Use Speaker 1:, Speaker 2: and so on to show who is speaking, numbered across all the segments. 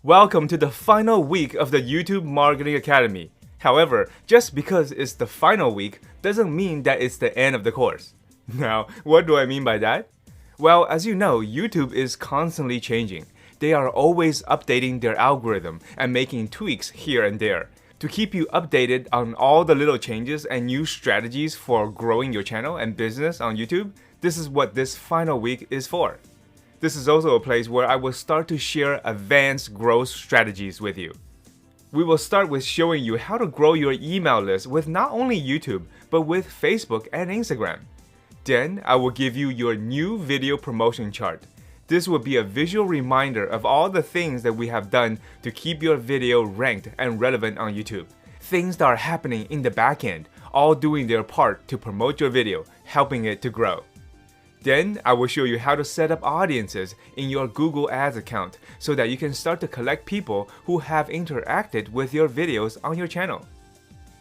Speaker 1: Welcome to the final week of the YouTube Marketing Academy. However, just because it's the final week doesn't mean that it's the end of the course. Now, what do I mean by that? Well, as you know, YouTube is constantly changing. They are always updating their algorithm and making tweaks here and there. To keep you updated on all the little changes and new strategies for growing your channel and business on YouTube, this is what this final week is for. This is also a place where I will start to share advanced growth strategies with you. We will start with showing you how to grow your email list with not only YouTube, but with Facebook and Instagram. Then I will give you your new video promotion chart. This will be a visual reminder of all the things that we have done to keep your video ranked and relevant on YouTube. Things that are happening in the back end, all doing their part to promote your video, helping it to grow. Then I will show you how to set up audiences in your Google Ads account so that you can start to collect people who have interacted with your videos on your channel.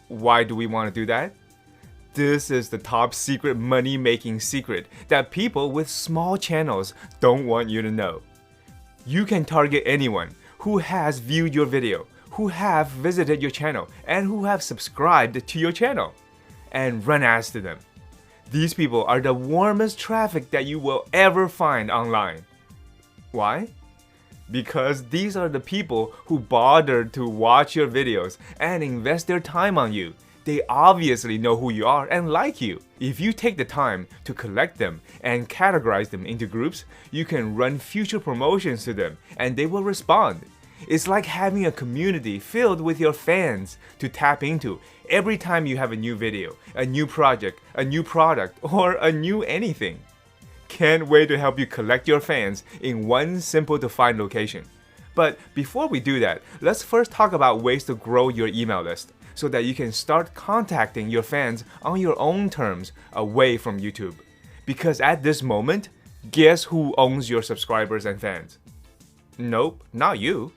Speaker 1: Why do we want to do that? This is the top secret money-making secret that people with small channels don't want you to know. You can target anyone who has viewed your video, who have visited your channel, and who have subscribed to your channel, and run ads to them. These people are the warmest traffic that you will ever find online. Why? Because these are the people who bothered to watch your videos and invest their time on you. They obviously know who you are and like you. If you take the time to collect them and categorize them into groups, you can run future promotions to them and they will respond. It's like having a community filled with your fans to tap into every time you have a new video, a new project, a new product, or a new anything. Can't wait to help you collect your fans in one simple to find location. But before we do that, let's first talk about ways to grow your email list so that you can start contacting your fans on your own terms away from YouTube. Because at this moment, guess who owns your subscribers and fans? Nope, not you.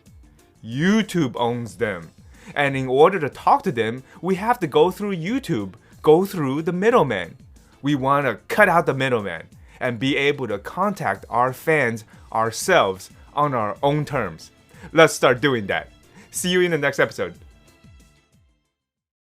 Speaker 1: YouTube owns them. And in order to talk to them, we have to go through YouTube, go through the middleman. We want to cut out the middleman and be able to contact our fans ourselves on our own terms. Let's start doing that. See you in the next episode.